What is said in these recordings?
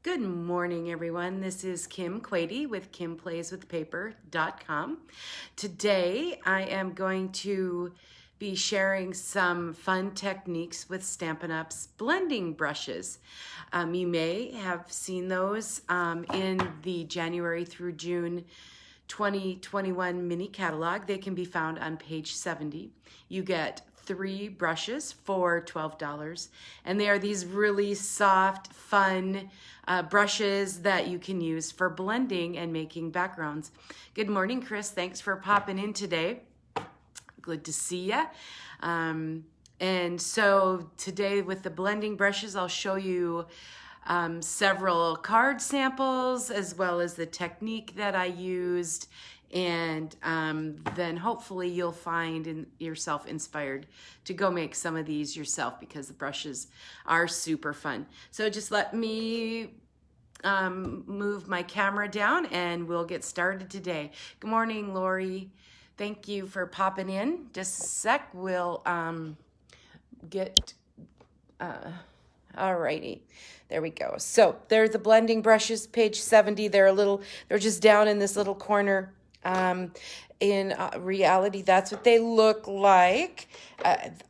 Good morning, everyone. This is Kim Quady with KimPlaysWithPaper.com. Today, I am going to be sharing some fun techniques with Stampin' Up's blending brushes. You may have seen those in the January through June 2021 mini catalog. They can be found on page 70. You get 3 brushes for $12, and they are these really soft, fun brushes that you can use for blending and making backgrounds. Good morning, Chris. Thanks for popping in today. Good to see ya. And so today with the blending brushes, I'll show you several card samples as well as the technique that I used, and then hopefully you'll find yourself inspired to go make some of these yourself because the brushes are super fun. So just let me move my camera down and we'll get started today. Good morning, Lori. Thank you for popping in. Just a sec, we'll get... Alrighty, there we go. So there's the blending brushes, page 70. They're just down in this little corner. In reality, that's what they look like.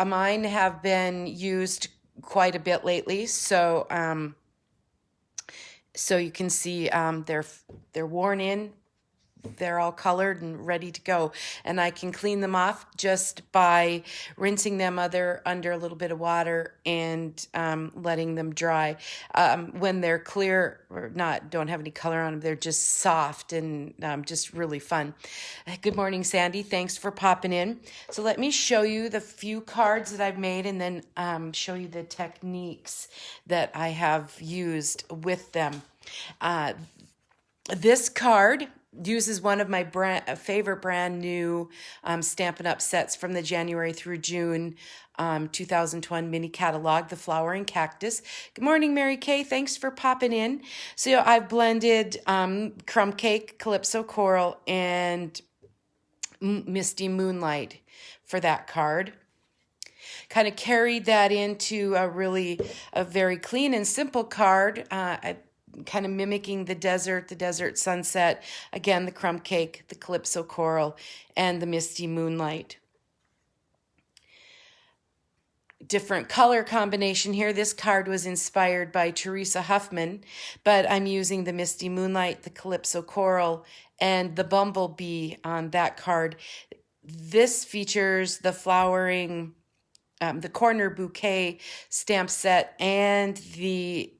Mine have been used quite a bit lately, so so you can see they're worn in. They're all colored and ready to go, and I can clean them off just by rinsing them under a little bit of water and letting them dry. When they're clear or don't have any color on them, they're just soft and just really fun. Good morning, Sandy. Thanks for popping in. So let me show you the few cards that I've made and then show you the techniques that I have used with them. This card uses one of my favorite brand new Stampin' Up sets from the January through June 2020 mini catalog, the Flowering Cactus. Good morning, Mary Kay. Thanks for popping in. So I've blended Crumb Cake, Calypso Coral, and Misty Moonlight for that card. Kind of carried that into a very clean and simple card. Kind of mimicking the desert sunset. Again, the Crumb Cake, the Calypso Coral, and the Misty Moonlight. Different color combination here. This card was inspired by Teresa Huffman, but I'm using the Misty Moonlight, the Calypso Coral, and the Bumblebee on that card. This features the flowering, the Corner Bouquet stamp set and the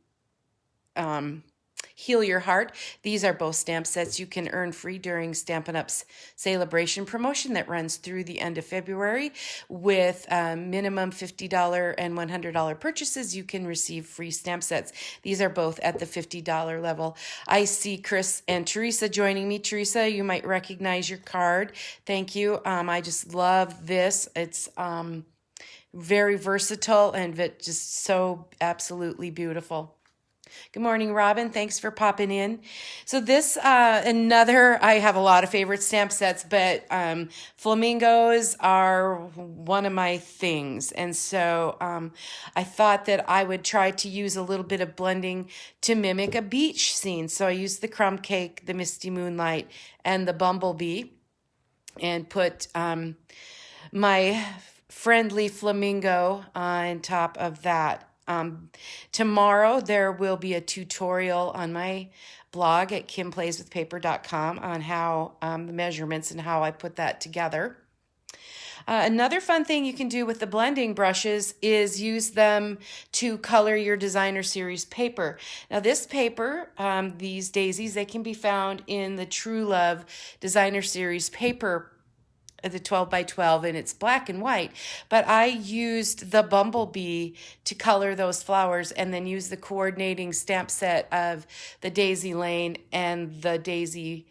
Heal Your Heart. These are both stamp sets you can earn free during Stampin' Up's Celebration promotion that runs through the end of February. With minimum $50 and $100 purchases, you can receive free stamp sets. These are both at the $50 level. I see Chris and Teresa joining me. Teresa, you might recognize your card. Thank you. I just love this. It's very versatile and just so absolutely beautiful. Good morning, Robin. Thanks for popping in. So this, I have a lot of favorite stamp sets, but flamingos are one of my things. And so I thought that I would try to use a little bit of blending to mimic a beach scene. So I used the Crumb Cake, the Misty Moonlight, and the Bumblebee, and put my friendly flamingo on top of that. Tomorrow there will be a tutorial on my blog at KimPlaysWithPaper.com on how the measurements and how I put that together. Another fun thing you can do with the blending brushes is use them to color your designer series paper. Now this paper, these daisies, they can be found in the True Love designer series paper, the 12 by 12, and it's black and white, but I used the Bumblebee to color those flowers and then use the coordinating stamp set of the Daisy Lane and the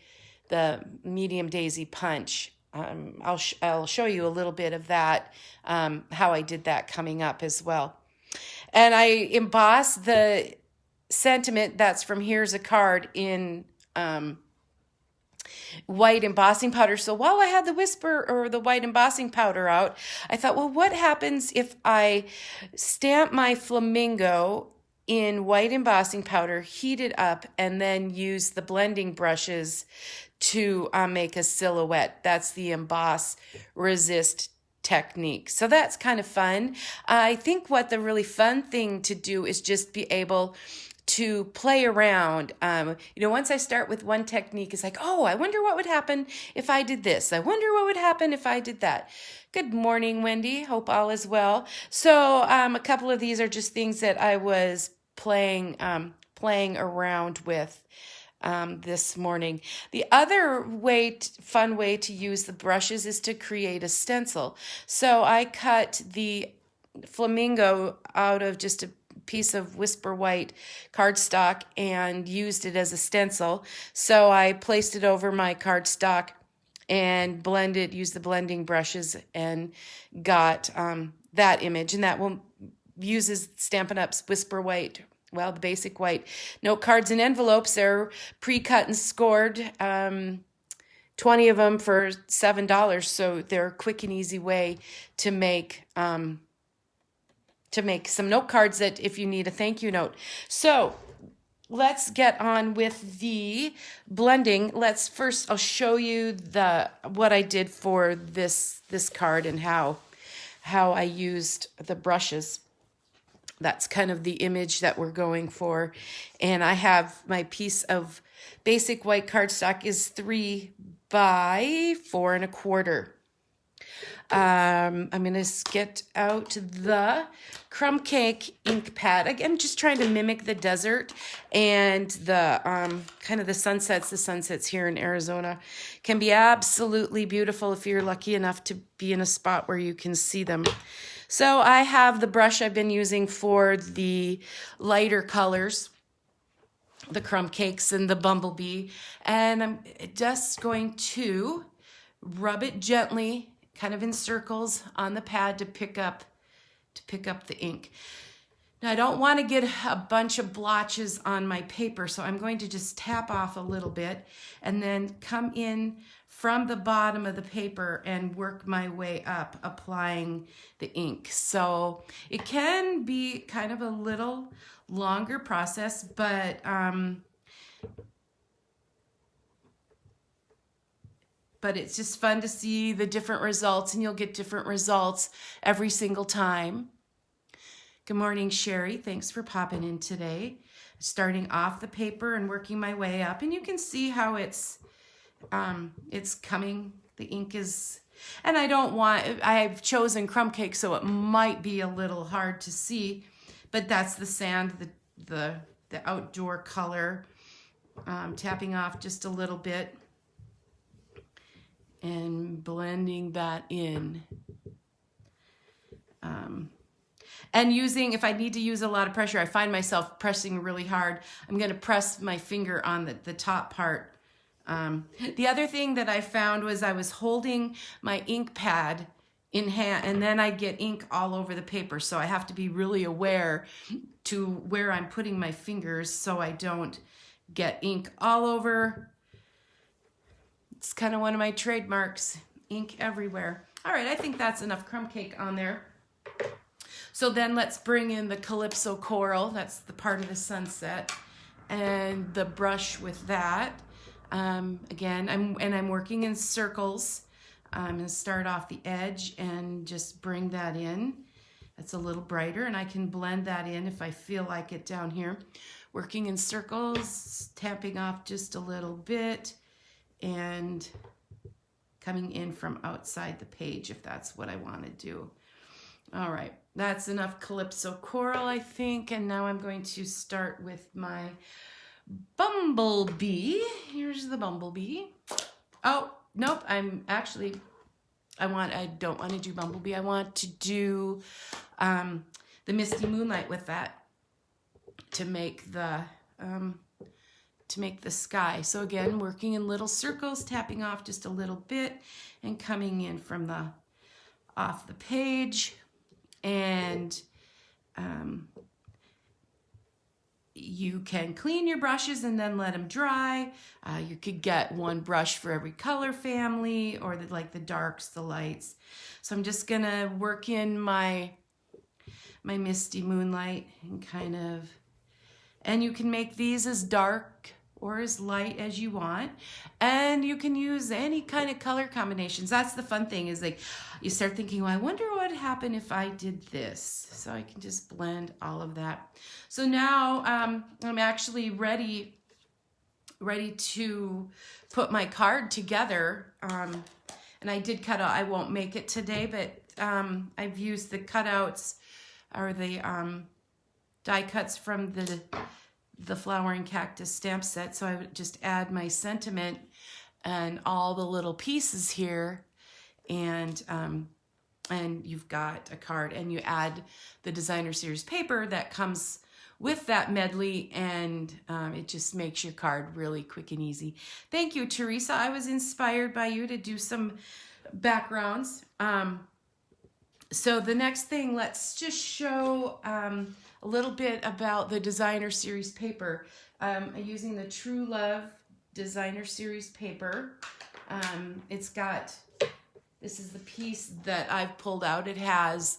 medium daisy punch. I'll show you a little bit of that, how I did that coming up as well. And I embossed the sentiment that's from Here's a Card in white embossing powder. So while I had the white embossing powder out, I thought, well, what happens if I stamp my flamingo in white embossing powder, heat it up, and then use the blending brushes to make a silhouette. That's the emboss resist technique. So that's kind of fun. I think what the really fun thing to do is just be able to play around. Once I start with one technique, it's like, oh, I wonder what would happen if I did this. I wonder what would happen if I did that. Good morning, Wendy. Hope all is well. So a couple of these are just things that I was playing around with this morning. The other fun way to use the brushes is to create a stencil. So I cut the flamingo out of just a piece of Whisper White cardstock and used it as a stencil. So I placed it over my cardstock and used the blending brushes and got that image. And that uses Stampin' Up's Whisper White, the basic white note cards and envelopes. They're pre-cut and scored, 20 of them for $7. So they're a quick and easy way to make some note cards that if you need a thank you note. So let's get on with the blending. I'll show you what I did for this card and how I used the brushes. That's kind of the image that we're going for. And I have my piece of basic white cardstock is 3 by 4 1/4. I'm going to get out the crumb cake ink pad. I'm just trying to mimic the desert and the kind of the sunsets. The sunsets here in Arizona can be absolutely beautiful if you're lucky enough to be in a spot where you can see them. So I have the brush I've been using for the lighter colors, the crumb cakes and the bumblebee, and I'm just going to rub it gently, kind of in circles on the pad to pick up the ink. Now I don't want to get a bunch of blotches on my paper, so I'm going to just tap off a little bit and then come in from the bottom of the paper and work my way up, applying the ink. So it can be kind of a little longer process, but it's just fun to see the different results, and you'll get different results every single time. Good morning, Sherry. Thanks for popping in today. Starting off the paper and working my way up, and you can see how it's coming. The ink is, and I've chosen crumb cake, so it might be a little hard to see, but that's the sand, the outdoor color. Tapping off just a little bit and blending that in. And if I need to use a lot of pressure, I find myself pressing really hard. I'm going to press my finger on the top part. The other thing that I found was I was holding my ink pad in hand, and then I get ink all over the paper. So I have to be really aware to where I'm putting my fingers so I don't get ink all over. It's kind of one of my trademarks, ink everywhere. All right, I think that's enough crumb cake on there. So then let's bring in the Calypso Coral. That's the part of the sunset, and the brush with that. Again, I'm working in circles. I'm going to start off the edge and just bring that in. That's a little brighter, and I can blend that in if I feel like it down here. Working in circles, tapping off just a little bit, and coming in from outside the page if that's what I want to do. All right, that's enough Calypso Coral, I think, and now I'm going to start with my bumblebee. Here's the bumblebee. Oh, nope, I don't want to do bumblebee. I want to do the Misty Moonlight with that to make the sky. So again, working in little circles, tapping off just a little bit and coming in from off the page. And you can clean your brushes and then let them dry. You could get one brush for every color family, or like the darks, the lights. So I'm just gonna work in my Misty Moonlight and kind of And you can make these as dark or as light as you want. And you can use any kind of color combinations. That's the fun thing, is like you start thinking, well, I wonder what would happen if I did this. So I can just blend all of that. So now I'm actually ready to put my card together. And I did cut out, I won't make it today, but I've used the cutouts or the die cuts from the Flowering Cactus stamp set. So I would just add my sentiment and all the little pieces here, and you've got a card, and you add the designer series paper that comes with that medley, and it just makes your card really quick and easy. Thank you, Teresa. I was inspired by you to do some backgrounds. So the next thing, let's just show a little bit about the designer series paper. I'm using the True Love designer series paper. It's got, this is the piece that I've pulled out. It has,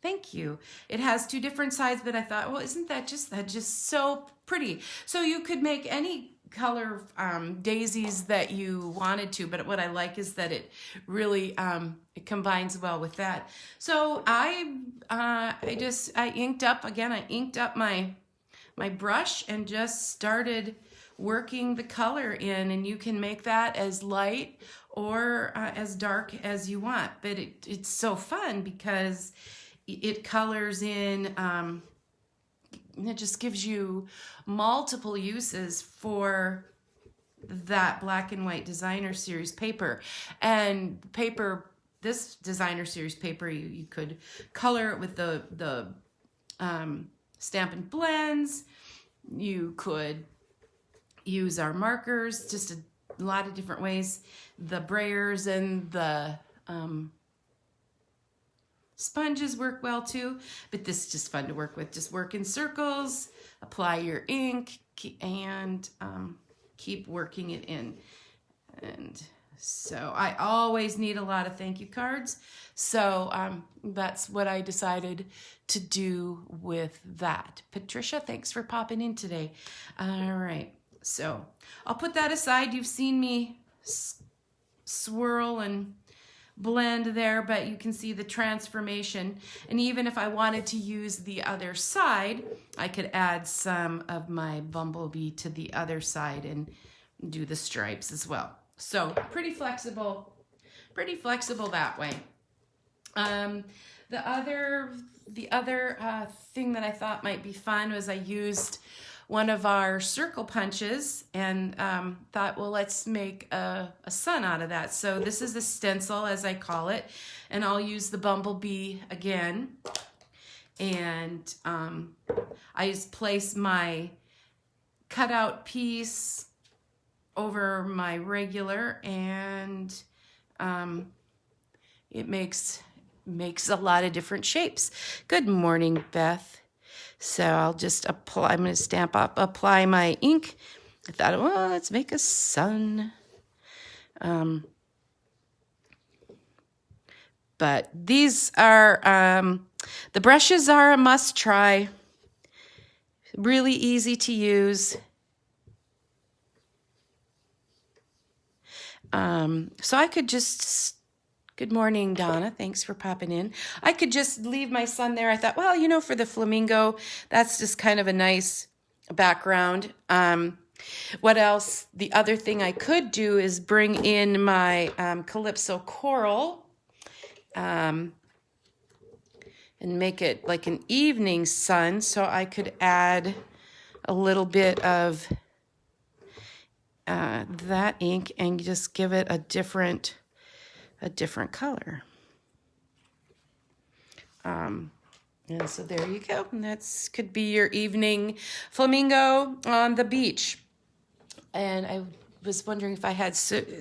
thank you. It has two different sides, but I thought, well, isn't that just so pretty? So you could make any color daisies that you wanted to, but what I like is that it really it combines well with that. So I inked up again. I inked up my brush and just started working the color in, and you can make that as light or as dark as you want. But it's so fun because it colors in. It just gives you multiple uses for that black and white designer series paper. And paper, this designer series paper, you could color it with the Stampin' Blends. You could use our markers, just a lot of different ways. The brayers and the sponges work well too, but this is just fun to work with. Just work in circles, apply your ink, and keep working it in. And so I always need a lot of thank you cards. So that's what I decided to do with that. Patricia, thanks for popping in today. All right, so I'll put that aside. You've seen me swirl and blend there, but you can see the transformation. And even if I wanted to use the other side, I could add some of my bumblebee to the other side and do the stripes as well. So pretty flexible that way. The other thing that I thought might be fun was I used one of our circle punches and thought, well, let's make a sun out of that. So this is a stencil, as I call it, and I'll use the bumblebee again. And I just place my cutout piece over my regular, and it makes a lot of different shapes. Good morning, Beth. So I'll just apply, I'm going to apply my ink. I thought, well, let's make a sun. But these are, the brushes are a must try. Really easy to use. So I could just, good morning, Donna. Thanks for popping in. I could just leave my sun there. I thought, well, you know, for the flamingo, that's just kind of a nice background. What else? The other thing I could do is bring in my Calypso Coral and make it like an evening sun. So I could add a little bit of that ink and just give it a different color. And so there you go. And that's could be your evening flamingo on the beach. And I was wondering if I had so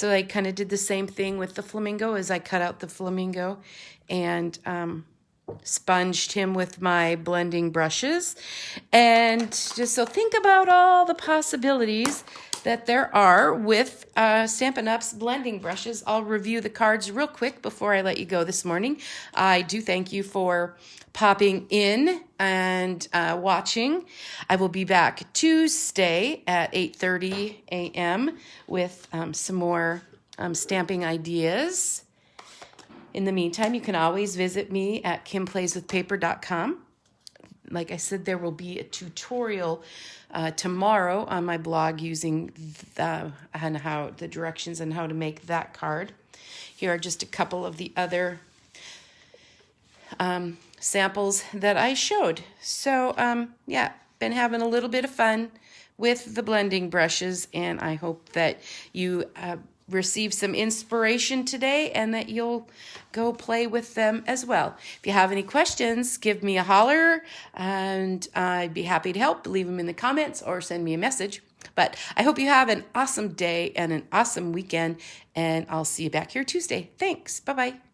I kind of did the same thing with the flamingo as I cut out the flamingo and sponged him with my blending brushes. And just so think about all the possibilities that there are with Stampin' Up's blending brushes. I'll review the cards real quick before I let you go this morning. I do thank you for popping in and watching. I will be back Tuesday at 8:30 a.m. with some more stamping ideas. In the meantime, you can always visit me at kimplayswithpaper.com. Like I said, there will be a tutorial tomorrow on my blog using the directions and how to make that card. Here are just a couple of the other samples that I showed. So yeah, been having a little bit of fun with the blending brushes, and I hope that you receive some inspiration today and that you'll go play with them as well. If you have any questions, give me a holler and I'd be happy to help. Leave them in the comments or send me a message. But I hope you have an awesome day and an awesome weekend, and I'll see you back here Tuesday. Thanks. Bye-bye.